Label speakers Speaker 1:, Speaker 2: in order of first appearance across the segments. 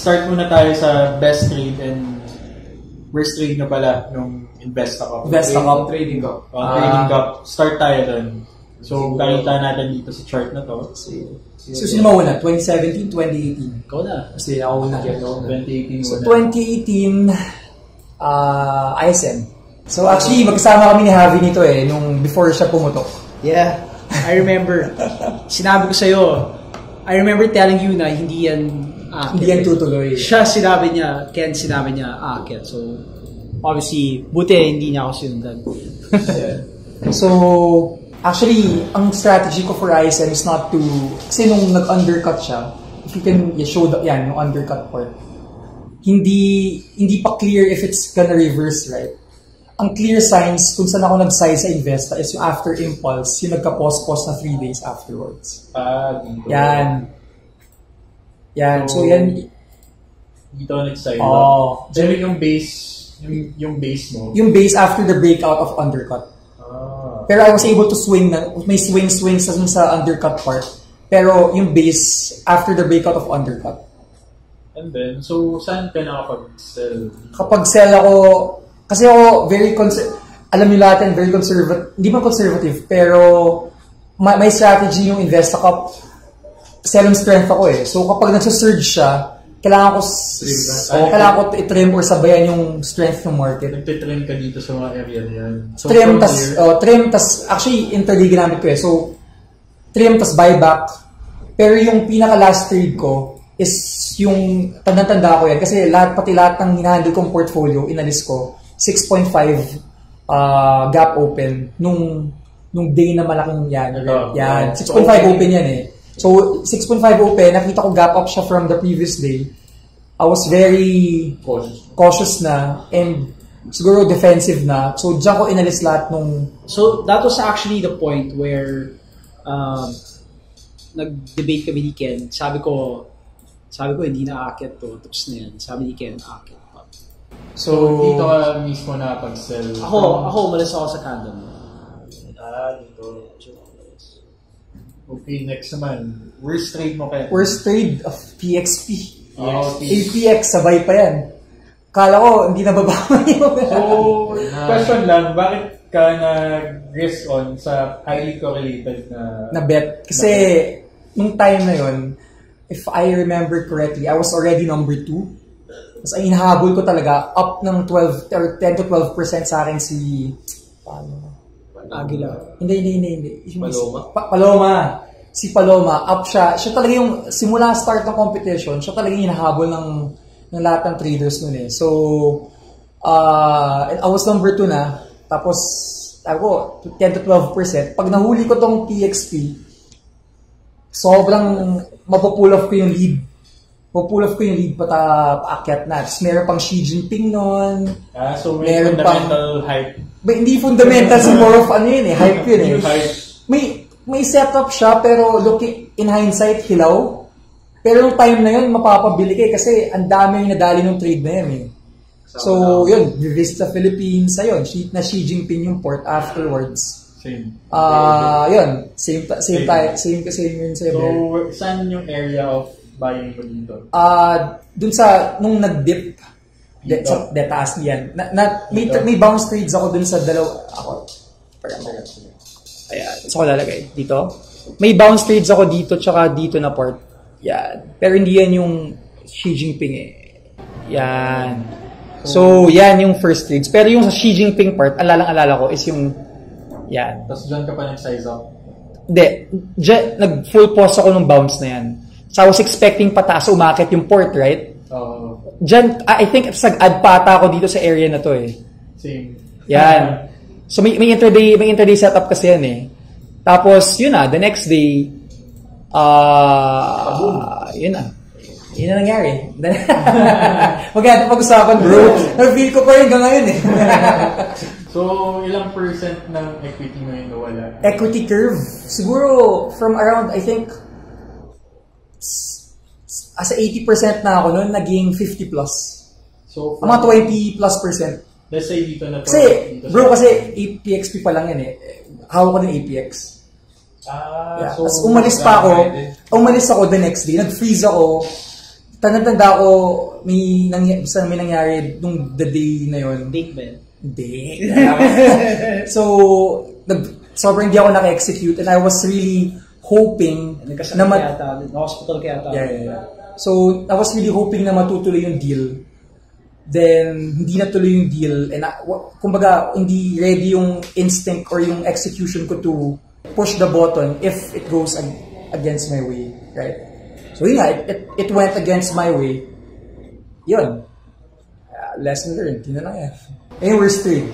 Speaker 1: start muna tayo sa best trade and worst trade na pala nung InvestaCup.
Speaker 2: InvestaCup.
Speaker 3: Trading Cup.
Speaker 1: Trading Cup. Start tayo dun. So, kakita natin dito sa chart na to.
Speaker 2: So, sino mauna? 2017, 2018?
Speaker 1: Ikaw na.
Speaker 2: Kasi ako na.
Speaker 1: 2018
Speaker 2: So, 2018, ISM. So, actually, magkasama kami ni Javi nito nung before siya pumutok.
Speaker 3: Yeah, I remember. Sinabi ko sa'yo, I remember telling you na hindi yan akit.
Speaker 2: Hindi yan tutuloy.
Speaker 3: Siya sinabi niya, Ken sinabi niya akit. So, obviously, buti hindi niya ako sinundan.
Speaker 2: So, actually, ang strategy ko for ISM is not to, kasi nung nag-undercut siya, if you can show yung undercut part, hindi pa clear if it's gonna reverse, right? Ang clear signs kung saan ako nag-size sa Investa is yung after impulse, yung nagka-pause na 3 days afterwards.
Speaker 1: Dito.
Speaker 2: Yan. So yan.
Speaker 1: Dito nag-size.
Speaker 2: Then
Speaker 1: yung base, yung base mo?
Speaker 2: Yung base after the breakout of undercut. Pero I was able to swing na, may swing sa undercut part. Pero yung base after the breakout of undercut.
Speaker 1: And then, so saan ka nakapag-sell?
Speaker 2: Kapag sell ako, kasi ako alam niyo lahat yan, very conservative, hindi man conservative, pero may strategy yung InvestaCup, sell and strength ako So kapag nagsa-surge siya, kailangan ko i-trim or sabayan yung strength ng market.
Speaker 1: Nagtitrim ka dito sa mga area na yan. So
Speaker 2: trim tas actually intraday ginamit ko So trim tas buyback. Pero yung pinaka last trade ko is yung tanda-tanda ko yan kasi pati lahat ng hinahandle kong portfolio inalis ko 6.5 gap open nung day na malaking yan. 6.5 open yan So 6.5 open, nakita ko gap up siya from the previous day. I was very cautious na and siguro defensive na. So diyan ko inalis lahat nung...
Speaker 3: So that was actually the point where nag-debate kami ni Ken. Sabi ko hindi na akit to. Tapos na yan. Sabi ni Ken, akit pa.
Speaker 1: So dito ka mismo na pag-sell?
Speaker 3: Ako umalis ako sa candle.
Speaker 1: Dito. Okay, next naman. Worst trade mo kaya?
Speaker 2: Worst trade of PXP. APX, sabay pa yan. Kala ko, hindi na babawi yun.
Speaker 1: So, question lang, bakit ka nag-risk on sa highly correlated na
Speaker 2: bet? Kasi, nung time na yun, if I remember correctly, I was already number 2. Tapos, ay hinahabol ko talaga, up ng 10 to 12% sa akin si...
Speaker 3: Aguila.
Speaker 2: Hindi.
Speaker 1: Paloma?
Speaker 2: Paloma. Si Paloma, up siya. Siya talaga yung, simula start ng competition, siya talaga yung hinahabol ng lahat ng traders nun So, I was number 2 na. Tapos, ako, 10 to 12%. Pag nahuli ko tong PXP, sobrang mapupull off ko yung lead. Paakyat na. Tapos meron pang Xi Jinping nun.
Speaker 1: So may fundamental hype.
Speaker 2: Hindi fundamental, more of hype yun May setup siya, pero looking in hindsight, hilaw. Pero yung time na yun, mapapabili kasi ang dami yung nadali ng trade na yun So, yun, visit sa Philippines, ayun, na Xi Jinping yung port afterwards.
Speaker 1: Same.
Speaker 2: Yun, same yun sa
Speaker 1: So, saan yung area of buying mo dito?
Speaker 2: Dun sa, nung nag-dip, taas niyan. May bounce trades ako dun sa dalawa. Ayan, so ko lalagay. Dito. May bounce trades ako dito, tsaka dito na part. Yan. Pero hindi yan yung Xi Jinping Yan. So, yan yung first trades. Pero yung sa Xi Jinping part, alala ko is yung yan.
Speaker 1: Tapos dyan ka pa nag-size up?
Speaker 2: Hindi. Nag-full pause ako nung bounce na yan. So, I was expecting pataas umakit yung port, right? Diyan, I think sag-add pata ako dito sa area na to
Speaker 1: Same.
Speaker 2: Yan. So, may intraday setup kasi yan Tapos, yun the next day, yun na. Yun na nangyari. Huwag natin pag-usapan, bro. Na-feel ko pa rin hanggang ngayon
Speaker 1: So, ilang percent ng equity mo yung nawala?
Speaker 2: Equity curve? Siguro, from around, I think, as 80% na ako noon, naging 50 plus.
Speaker 1: So,
Speaker 2: mga 20 plus %.
Speaker 1: Let's say dito na to.
Speaker 2: Kasi, bro, kasi APXP pa lang yan Hawak ko ng APX.
Speaker 1: So,
Speaker 2: tapos umalis ako the next day, nag-freeze ako, tanda ko, may nangyari nung the day na yun.
Speaker 3: Date ba yun?
Speaker 2: Hindi. So, sobrang hindi ako naka-execute and I was really hoping
Speaker 3: na hospital kaya ata.
Speaker 2: Yeah. So, I was really hoping na matutuloy yung deal. Then, hindi natuloy yung deal. And, kumbaga, hindi ready yung instinct or yung execution ko to push the button if it goes against my way. Right? So, it went against my way. Yun. Lesson learned. Yun na lang yan. And we're straight.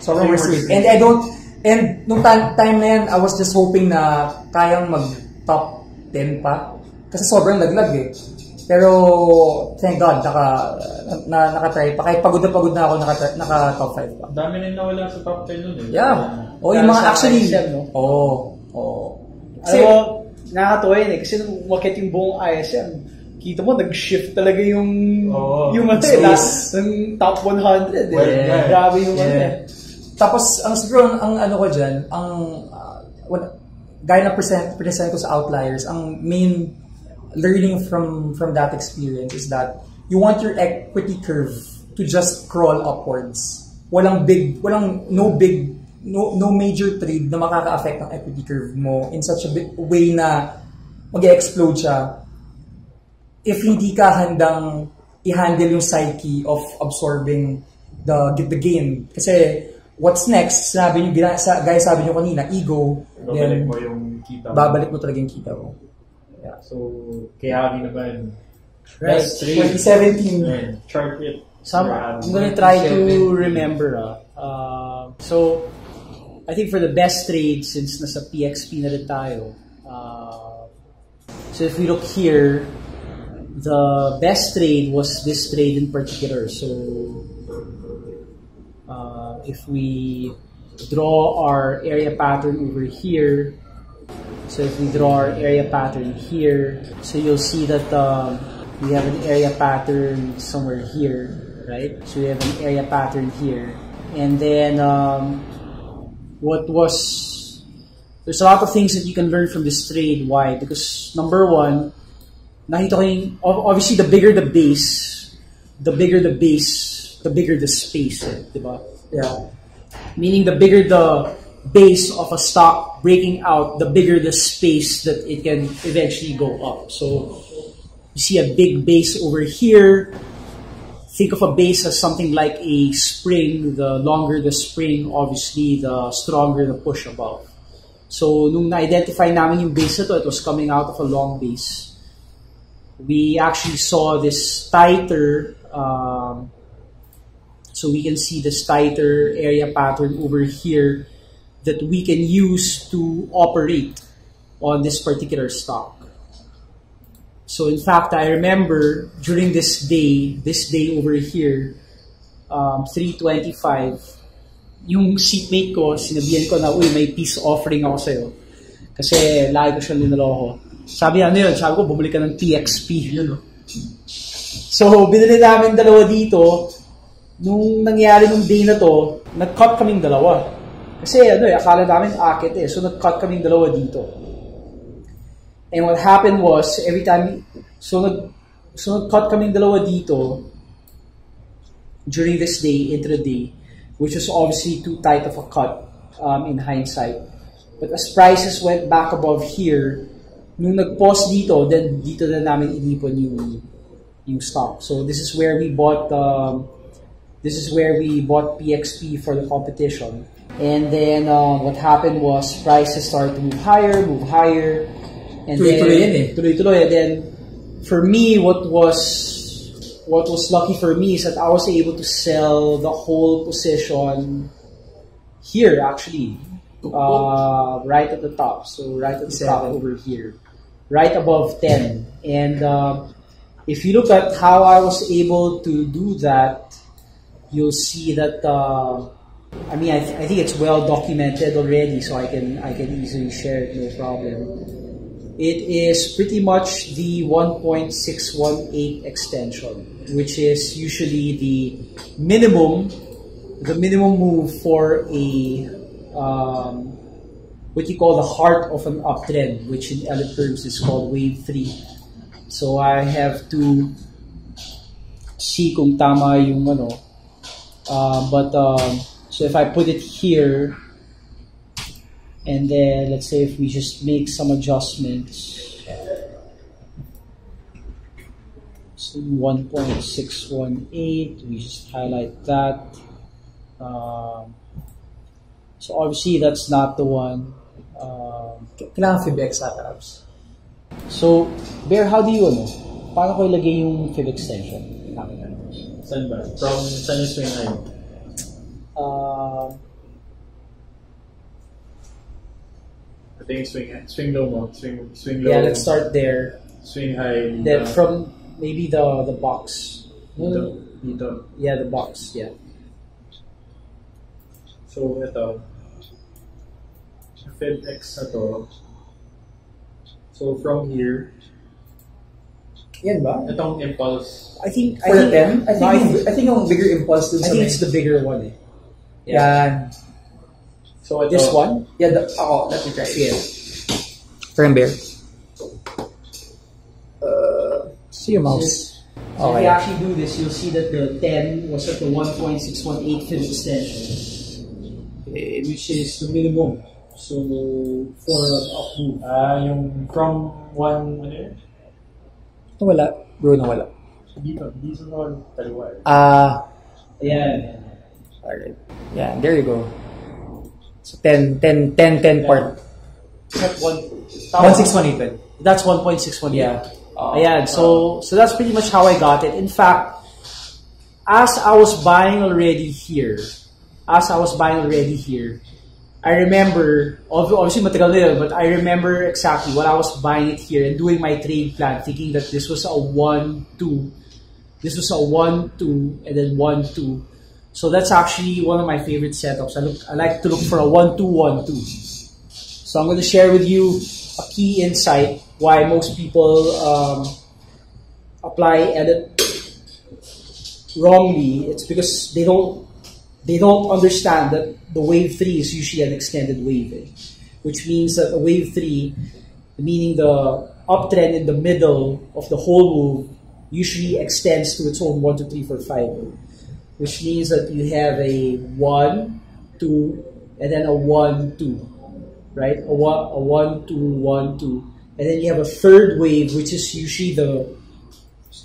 Speaker 2: So, we're straight. And nung time na yan, I was just hoping na kayang mag-top 10 pa. Kasi sobrang laglag eh. Pero, thank God, nakatry pa. Kahit pagod na ako, naka-top 5 pa.
Speaker 1: Dami na nawala sa top 10 nun eh.
Speaker 2: Yeah. Yung mga actually...
Speaker 3: ISM, no? Kasi, nakakatawa yun eh. Kasi nung wakit yung buong ISM, kita mo, nag-shift talaga yung last ng top 100 eh.
Speaker 1: Yeah.
Speaker 3: Grabe yung
Speaker 2: Tapos, siguro, ang ano ko dyan, gaya na present ko sa Outliers, ang main learning from that experience is that you want your equity curve to just crawl upwards. No major trade na makaka-affect ng equity curve mo in such a way na mag-explode siya if hindi ka handang i-handle yung psyche of absorbing the gain. Kasi what's next, sabi nyo kanina, ego,
Speaker 1: babalik mo yung kita mo.
Speaker 2: Babalik mo talaga yung kita mo.
Speaker 1: Yeah, so, kaya naman,
Speaker 3: right,
Speaker 2: 2017.
Speaker 1: Chart it.
Speaker 3: I'm gonna try to remember. So, I think for the best trade, since nasa PXP na rin tayo, so if we look here, the best trade was this trade in particular. So, if we draw our area pattern over here, so if we draw our area pattern here, so you'll see that we have an area pattern somewhere here, right? So we have an area pattern here. And then there's a lot of things that you can learn from this trade. Why? Because number one, nakita ko yung, obviously the bigger the base, the bigger the space, diba?
Speaker 2: Yeah.
Speaker 3: Meaning the bigger the base of a stock breaking out, the bigger the space that it can eventually go up. So you see a big base over here. Think of a base as something like a spring. The longer the spring, obviously, the stronger the push above. So nung na-identify namin yung base na to, it was coming out of a long base. We actually saw this tighter, so we can see this tighter area pattern over here that we can use to operate on this particular stock. So in fact, I remember during this day over here, 3:25, yung seatmate ko, sinabihan ko na, uy, may peace offering ako sa'yo. Kasi lagi ko siya linaloko. Sabi ko, bumili ka ng TXP. Yun, no? So, binili namin dalawa dito. Nung nangyari nung day na to, nag-cut kaming dalawa. Kasi akala namin akit eh. So, nag-cut kaming dalawa dito. And what happened was, every time, so nag-cut kaming dalawa dito during this day, intraday, which was obviously too tight of a cut in hindsight. But as prices went back above here, nung nag-pause dito, then dito na namin inipon yung stock. So this is where we bought PXP for the competition. And then what happened was prices started to move higher, and tuloy-tuloy. And then for me, what was lucky for me is that I was able to sell the whole position here actually, right at the top. So right at the top over here, right above 10. And if you look at how I was able to do that, you'll see that I think it's well documented already, so I can easily share it, no problem. It is pretty much the 1.618 extension, which is usually the minimum move for a what you call the heart of an uptrend, which in Elliott terms is called wave 3. So I have to see kung tama yung ano. So if I put it here, and then let's say if we just make some adjustments, so 1.618, we just highlight that. So obviously that's not the one.
Speaker 2: Kailangan fib exact apps.
Speaker 3: So, Bear, how do you paano ko ilagay yung fib extension?
Speaker 1: Saan ba? From saan yung swing high? I think swing low mo. Swing low.
Speaker 3: Yeah, let's start there.
Speaker 1: Swing high.
Speaker 3: Then from maybe the box.
Speaker 1: Dito.
Speaker 3: Yeah, the box. Yeah.
Speaker 1: So, ito. FedEx na to. So, from here,
Speaker 2: Yan ba?
Speaker 1: itong impulse.
Speaker 3: I think
Speaker 2: For the 10? I think yung bigger impulse dun
Speaker 3: I
Speaker 2: sa
Speaker 3: think
Speaker 2: may-
Speaker 3: it's the bigger one. Eh.
Speaker 2: Yan.
Speaker 1: So, ito.
Speaker 3: This one?
Speaker 2: Yeah, let me try.
Speaker 3: Yeah.
Speaker 2: Frame bear. See your mouse.
Speaker 3: So if
Speaker 2: Okay.
Speaker 3: you actually do this, you'll see that the 10 was at the 1.618 fib extension, which is the minimum. So for up move.
Speaker 1: Yung from one, ano yun?
Speaker 2: Wala. Bro, nawala.
Speaker 1: Dito sa kaliwa.
Speaker 3: Yeah.
Speaker 2: Alright. Yeah, there you go. So 10 part.
Speaker 3: At
Speaker 2: 1618.
Speaker 3: That's 1.618.
Speaker 2: Yeah.
Speaker 3: Ayan, so that's pretty much how I got it. In fact, as I was buying already here, I remember, obviously matagal na yun, but I remember exactly when I was buying it here and doing my trade plan, thinking that this was a 1-2. This was a 1-2 and then 1-2. So that's actually one of my favorite setups. I like to look for a 1-2-1-2. So I'm going to share with you a key insight why most people apply edit wrongly. It's because they don't understand that the wave 3 is usually an extended wave, which means that a wave 3, meaning the uptrend in the middle of the whole move, usually extends to its own 1, 2, 3, 4, 5, which means that you have a 1, 2, and then a 1, 2, right? A 1, 2, 1, 2, and then you have a third wave, which is usually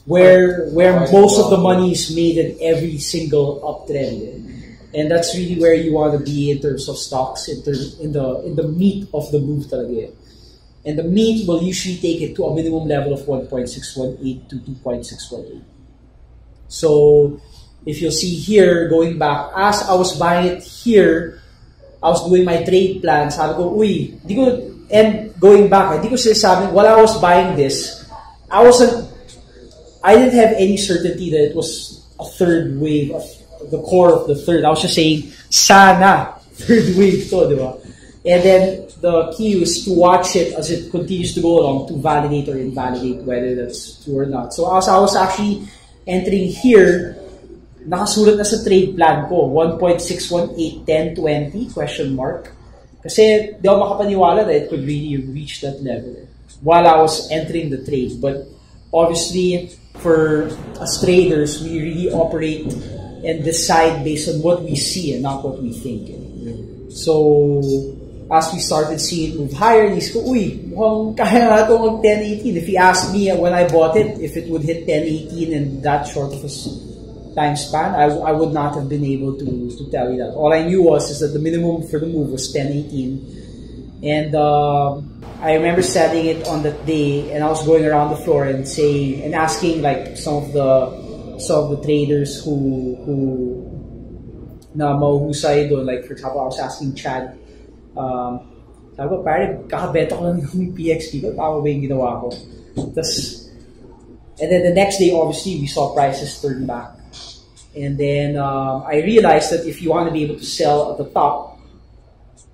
Speaker 3: where most of the money is made in every single uptrend. And that's really where you want to be in terms of stocks, in the meat of the move talaga. And the meat will usually take it to a minimum level of 1.618 to 2.618. So if you'll see here, going back, as I was buying it here, I was doing my trade plan. Sabi ko, and going back, hindi ko sinasabi, while I was buying this, I didn't have any certainty that it was a third wave of the core of the third. I was just saying, sana third wave to, di ba? And then the key is to watch it as it continues to go along to validate or invalidate whether that's true or not. So as I was actually entering here, nakasulat na sa trade plan ko, 1.6181020 question mark. Kasi di ako makapaniwala that it could really reach that level while I was entering the trade. But obviously, for us traders, we really operate and decide based on what we see and not what we think. So, as we started seeing it move higher, nisip ko, mukhang kaya na ito mag 1018. If you asked me when I bought it, if it would hit 1018 in that short of a time span, I would not have been able to tell you that. All I knew is that the minimum for the move was 1018. And I remember setting it on that day, and I was going around the floor and asking like some of the traders who na mauhusay doon. Like for example, I was asking Chad, sabi ko, pare, kakabenta ko lang yung PXP ko, tama ba yung ginawa ko? And then the next day, obviously, we saw prices turn back. And then I realized that if you want to be able to sell at the top,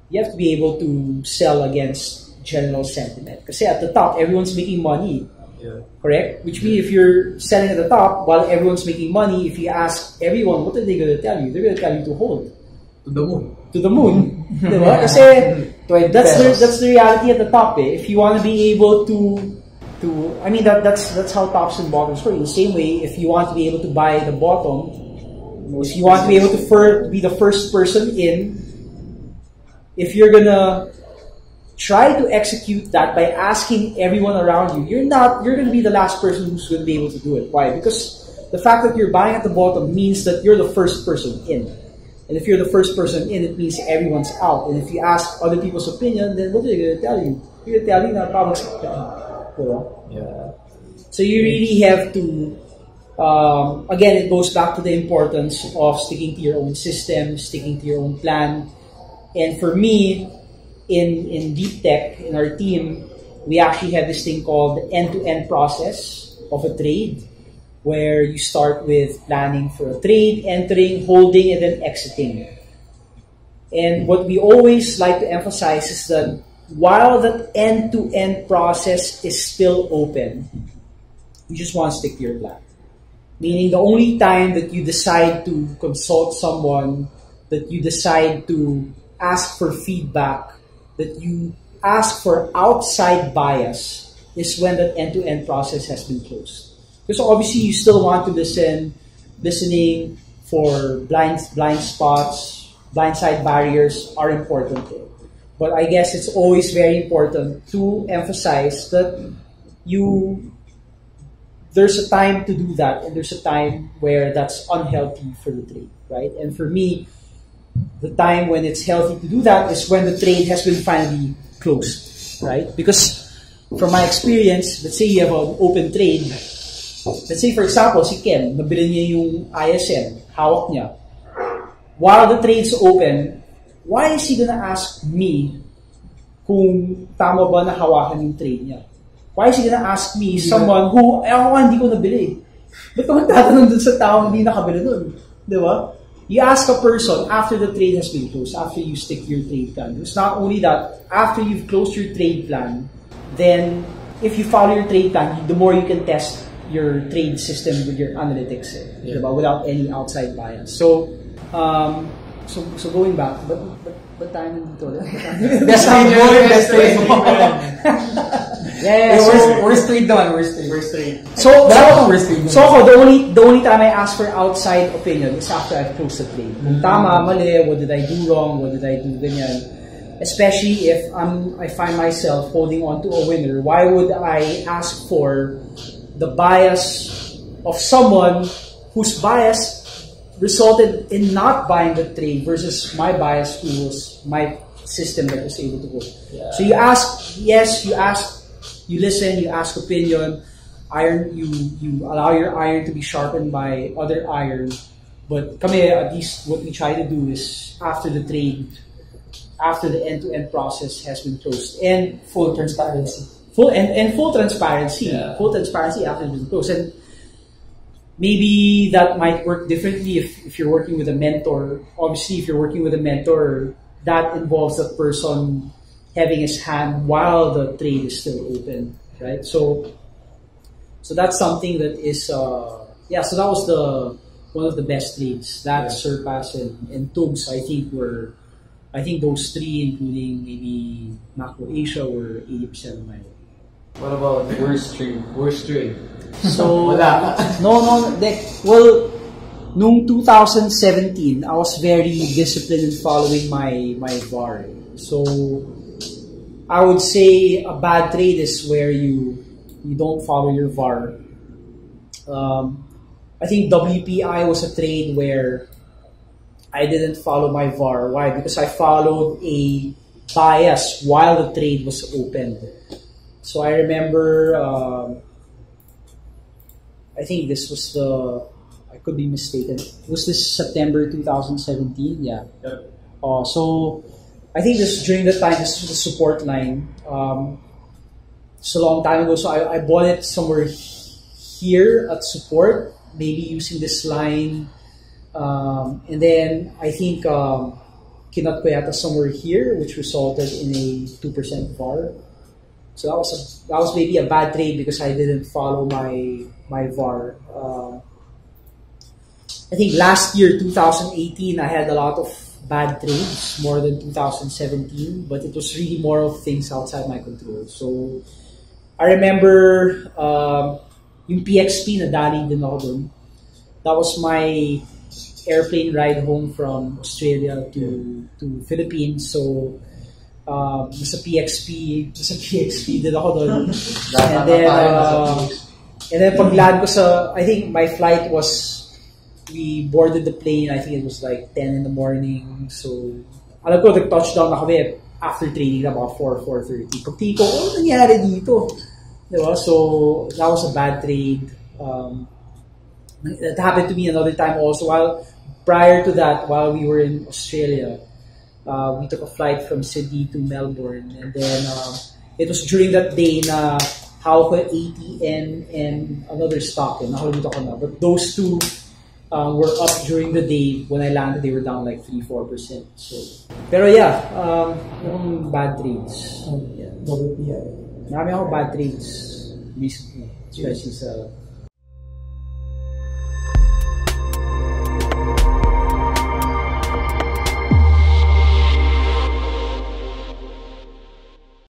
Speaker 3: you have to be able to sell against general sentiment. Because at the top, everyone's making money.
Speaker 1: Yeah.
Speaker 3: Correct? Which means if you're selling at the top while everyone's making money, if you ask everyone, what are they going to tell you? They're going to tell you to hold.
Speaker 1: To the moon.
Speaker 3: To the moon. Diba? Kasi that's the reality at the top. If you want to be able to I mean that's how tops and bottoms work. In the same way, if you want to be able to buy the bottom, if you want to be able to be the first person in, if you're gonna try to execute that by asking everyone around you, you're gonna be the last person who's gonna be able to do it. Why? Because the fact that you're buying at the bottom means that you're the first person in. And if you're the first person in, it means everyone's out. And if you ask other people's opinion, then what are they gonna tell you? You're gonna tell you that problems.
Speaker 2: Yeah.
Speaker 3: So you really have to, again, it goes back to the importance of sticking to your own system, sticking to your own plan. And for me, in Deep Tech, in our team, we actually have this thing called the end-to-end process of a trade, where you start with planning for a trade, entering, holding, and then exiting. And what we always like to emphasize is that while that end-to-end process is still open, you just want to stick to your plan. Meaning the only time that you decide to consult someone, that you decide to ask for feedback, that you ask for outside bias, is when that end-to-end process has been closed. Because obviously you still want to listening for blind spots, blindside barriers are important. But I guess it's always very important to emphasize that there's a time to do that, and there's a time where that's unhealthy for the trade, right? And for me, the time when it's healthy to do that is when the trade has been finally closed, right? Because from my experience, let's say you have an open trade. Let's say, for example, si Ken, nabili niya yung ISM, hawak niya. While the trade's open, why is he gonna ask me kung tama ba na hawakan yung trade niya? Why is he gonna ask me, someone who, hindi ko nabili? Ba't ka magtatanong dun sa tao hindi nakabili dun? Di ba? You ask a person after the trade has been closed, after you stick your trade plan. It's not only that, after you've closed your trade plan, then if you follow your trade plan, the more you can test your trade system with your analytics, diba? Without any outside bias. So going back, but tayo nandito?
Speaker 2: Best trade mo.
Speaker 3: Yeah,
Speaker 2: worst trade naman, worst trade.
Speaker 3: So
Speaker 2: worst
Speaker 3: the only time I ask for outside opinion is after I've closed the trade. Kung tama, mali, what did I do wrong, what did I do ganyan. Especially if I find myself holding on to a winner, why would I ask for the bias of someone whose bias resulted in not buying the trade versus my bias, who was my system that was able to go. Yeah. So you ask, you listen, you ask opinion, you allow your iron to be sharpened by other iron. But kami, at least what we try to do is after the trade, after the end-to-end process has been closed, and
Speaker 2: full transparency.
Speaker 3: Full transparency. Yeah. Full transparency after it's been closed. And maybe that might work differently if you're working with a mentor. Obviously, if you're working with a mentor, that involves that person having his hand while the trade is still open, right? So that's something that is, so that was one of the best trades. That, Surpass, and Tugs, I think those three, including maybe Macro Asia, were 80% of my work.
Speaker 1: What about worst trade?
Speaker 3: So, well, nung 2017, I was very disciplined in following my VAR. So, I would say a bad trade is where you don't follow your VAR. I think WPI was a trade where I didn't follow my VAR. Why? Because I followed a bias while the trade was open. So I remember, I think this was I could be mistaken. Was this September 2017? Yeah. Yep. So I think this during the time, this was the support line. It's a long time ago. So I bought it somewhere here at support, maybe using this line. And then I think kinat ko yata somewhere here, which resulted in a 2% VAR. So that was maybe a bad trade because I didn't follow my VAR. I think last year, 2018, I had a lot of bad trades, more than 2017, but it was really more of things outside my control. So I remember yung PXP, nadali din ako dun. That was my airplane ride home from Australia to Philippines. So, sa PXP din ako dun. And then pag land ko sa, I think my flight was, we boarded the plane, I think it was like 10 in the morning. So, alam ko, nag-touchdown na kami after training na mga 4:30. Pagtingin ko, ano nangyari dito? Diba? So, that was a bad trade. That happened to me another time also. Prior to that, while we were in Australia, we took a flight from Sydney to Melbourne. And then, it was during that day na hawak ko ATN and another stock. Nakalimutan ko na. But those two were up during the day. When I landed, they were down like 3-4%. So, pero yeah, yung bad trades. Yeah. Marami ako bad trades recently, especially sa